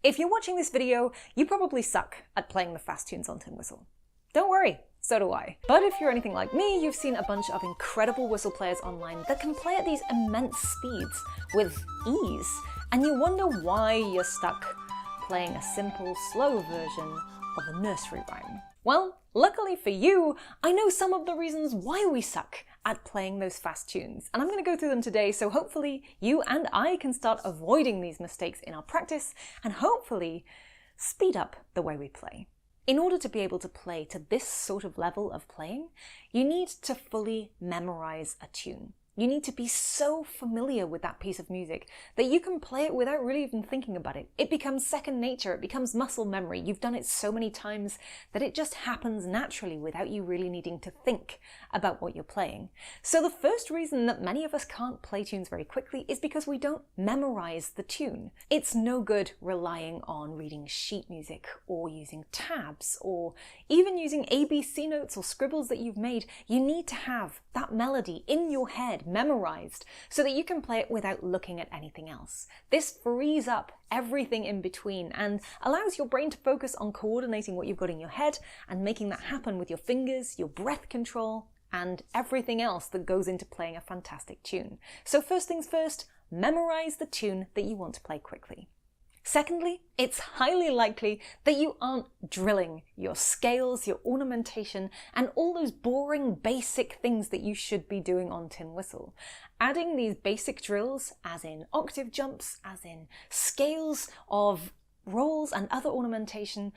If you're watching this video, you probably suck at playing the fast tunes on tin whistle. Don't worry, so do I. But if you're anything like me, you've seen a bunch of incredible whistle players online that can play at these immense speeds with ease, and you wonder why you're stuck playing a simple, slow version of a nursery rhyme. Well, luckily for you, I know some of the reasons why we suck at playing those fast tunes, and I'm going to go through them today, so hopefully you and I can start avoiding these mistakes in our practice and hopefully speed up the way we play. In order to be able to play to this sort of level of playing, you need to fully memorize a tune. You need to be so familiar with that piece of music that you can play it without really even thinking about it. It becomes second nature, it becomes muscle memory. You've done it so many times that it just happens naturally without you really needing to think about what you're playing. So the first reason that many of us can't play tunes very quickly is because we don't memorize the tune. It's no good relying on reading sheet music or using tabs or even using ABC notes or scribbles that you've made. You need to have that melody in your head memorized so that you can play it without looking at anything else. This frees up everything in between and allows your brain to focus on coordinating what you've got in your head and making that happen with your fingers, your breath control, and everything else that goes into playing a fantastic tune. So first things first, memorize the tune that you want to play quickly. Secondly, it's highly likely that you aren't drilling your scales, your ornamentation, and all those boring basic things that you should be doing on tin whistle. Adding these basic drills, as in octave jumps, as in scales of rolls and other ornamentation,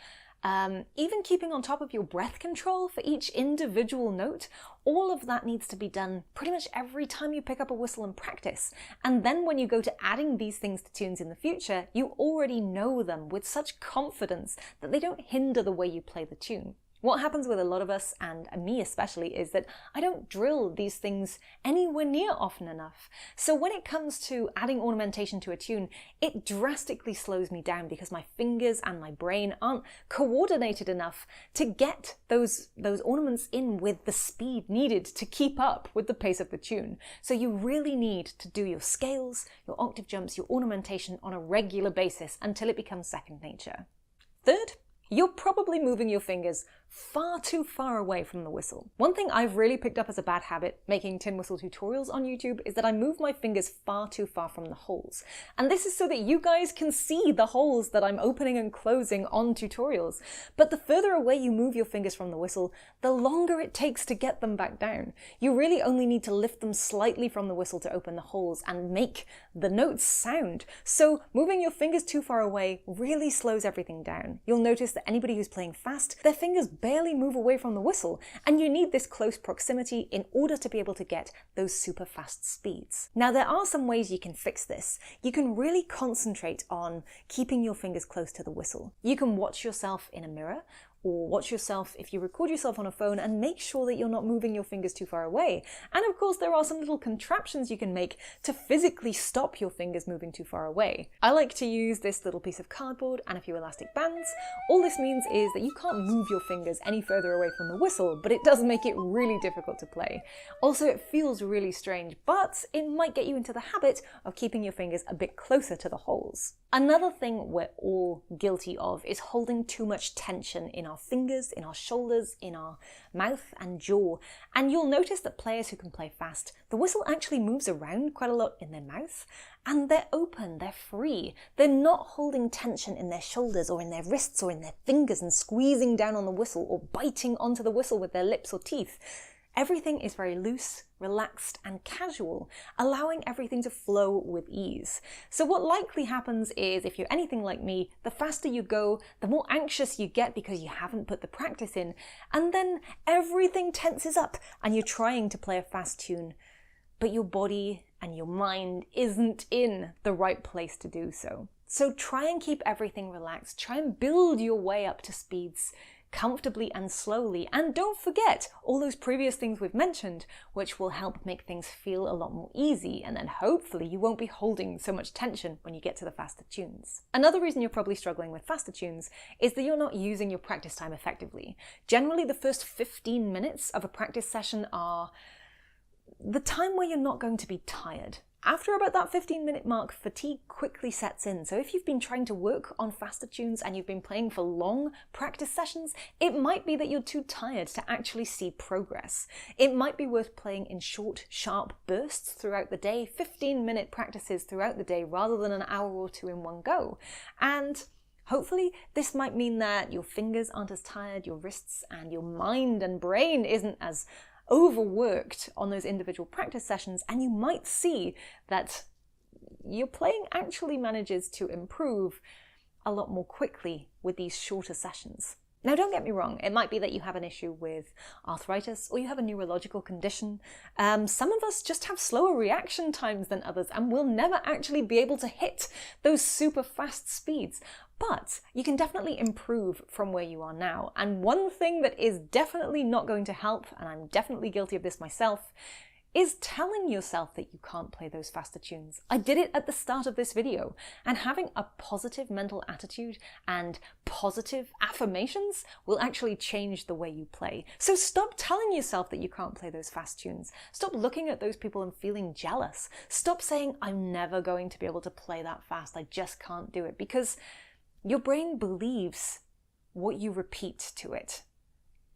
even keeping on top of your breath control for each individual note, all of that needs to be done pretty much every time you pick up a whistle and practice. And then when you go to adding these things to tunes in the future, you already know them with such confidence that they don't hinder the way you play the tune. What happens with a lot of us, and me especially, is that I don't drill these things anywhere near often enough. So when it comes to adding ornamentation to a tune, it drastically slows me down because my fingers and my brain aren't coordinated enough to get those ornaments in with the speed needed to keep up with the pace of the tune. So you really need to do your scales, your octave jumps, your ornamentation on a regular basis until it becomes second nature. Third, you're probably moving your fingers far too far away from the whistle. One thing I've really picked up as a bad habit making tin whistle tutorials on YouTube is that I move my fingers far too far from the holes. And this is so that you guys can see the holes that I'm opening and closing on tutorials. But the further away you move your fingers from the whistle, the longer it takes to get them back down. You really only need to lift them slightly from the whistle to open the holes and make the notes sound. So moving your fingers too far away really slows everything down. You'll notice that anybody who's playing fast, their fingers barely move away from the whistle, and you need this close proximity in order to be able to get those super fast speeds. Now there are some ways you can fix this. You can really concentrate on keeping your fingers close to the whistle. You can watch yourself in a mirror, or watch yourself if you record yourself on a phone and make sure that you're not moving your fingers too far away. And of course there are some little contraptions you can make to physically stop your fingers moving too far away. I like to use this little piece of cardboard and a few elastic bands. All this means is that you can't move your fingers any further away from the whistle, but it does make it really difficult to play. Also, it feels really strange, but it might get you into the habit of keeping your fingers a bit closer to the holes. Another thing we're all guilty of is holding too much tension in our fingers, in our shoulders, in our mouth and jaw. And you'll notice that players who can play fast, the whistle actually moves around quite a lot in their mouth, and they're open, they're free. They're not holding tension in their shoulders or in their wrists or in their fingers and squeezing down on the whistle or biting onto the whistle with their lips or teeth. Everything is very loose, relaxed, and casual, allowing everything to flow with ease. So what likely happens is, if you're anything like me, the faster you go, the more anxious you get because you haven't put the practice in, and then everything tenses up and you're trying to play a fast tune, but your body and your mind isn't in the right place to do so. So try and keep everything relaxed. Try and build your way up to speeds comfortably and slowly, and don't forget all those previous things we've mentioned, which will help make things feel a lot more easy, and then hopefully you won't be holding so much tension when you get to the faster tunes. Another reason you're probably struggling with faster tunes is that you're not using your practice time effectively. Generally, the first 15 minutes of a practice session are the time where you're not going to be tired. After about that 15-minute mark, fatigue quickly sets in. So if you've been trying to work on faster tunes and you've been playing for long practice sessions, it might be that you're too tired to actually see progress. It might be worth playing in short, sharp bursts throughout the day, 15-minute practices throughout the day rather than an hour or two in one go. And hopefully this might mean that your fingers aren't as tired, your wrists and your mind and brain isn't as overworked on those individual practice sessions, and you might see that your playing actually manages to improve a lot more quickly with these shorter sessions. Now, don't get me wrong, it might be that you have an issue with arthritis or you have a neurological condition. Some of us just have slower reaction times than others and will never actually be able to hit those super fast speeds. But you can definitely improve from where you are now. And one thing that is definitely not going to help, and I'm definitely guilty of this myself, is telling yourself that you can't play those faster tunes. I did it at the start of this video, and having a positive mental attitude and positive affirmations will actually change the way you play. So stop telling yourself that you can't play those fast tunes. Stop looking at those people and feeling jealous. Stop saying, I'm never going to be able to play that fast, I just can't do it, because your brain believes what you repeat to it.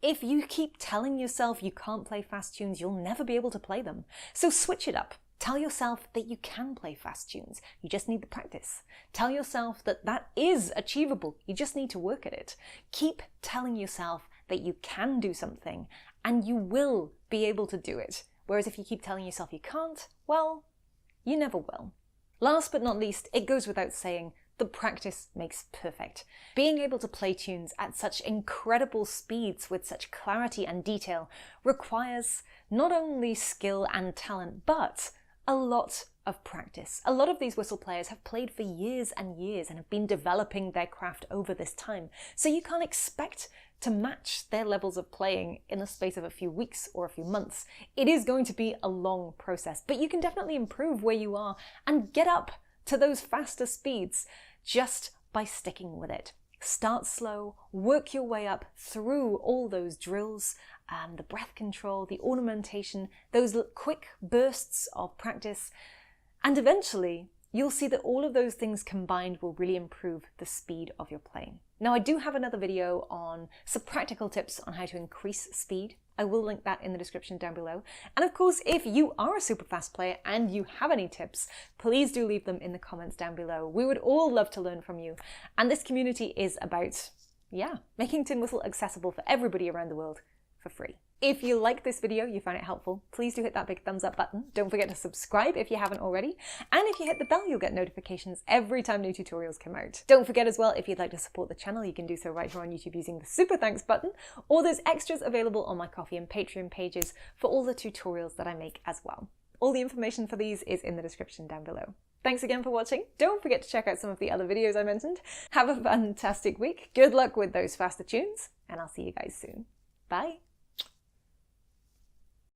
If you keep telling yourself you can't play fast tunes, you'll never be able to play them. So switch it up. Tell yourself that you can play fast tunes. You just need the practice. Tell yourself that that is achievable. You just need to work at it. Keep telling yourself that you can do something and you will be able to do it. Whereas if you keep telling yourself you can't, well, you never will. Last but not least, it goes without saying, the practice makes perfect. Being able to play tunes at such incredible speeds with such clarity and detail requires not only skill and talent, but a lot of practice. A lot of these whistle players have played for years and years and have been developing their craft over this time. So you can't expect to match their levels of playing in the space of a few weeks or a few months. It is going to be a long process, but you can definitely improve where you are and get up to those faster speeds just by sticking with it. Start slow, work your way up through all those drills, the breath control, the ornamentation, those quick bursts of practice, and eventually you'll see that all of those things combined will really improve the speed of your playing. Now, I do have another video on some practical tips on how to increase speed. I will link that in the description down below. And of course, if you are a super fast player and you have any tips, please do leave them in the comments down below. We would all love to learn from you. And this community is about, making tin whistle accessible for everybody around the world for free. If you liked this video, you found it helpful, please do hit that big thumbs up button. Don't forget to subscribe if you haven't already. And if you hit the bell, you'll get notifications every time new tutorials come out. Don't forget as well, if you'd like to support the channel, you can do so right here on YouTube using the super thanks button, or there's extras available on my Ko-fi and Patreon pages for all the tutorials that I make as well. All the information for these is in the description down below. Thanks again for watching. Don't forget to check out some of the other videos I mentioned. Have a fantastic week. Good luck with those faster tunes, and I'll see you guys soon. Bye.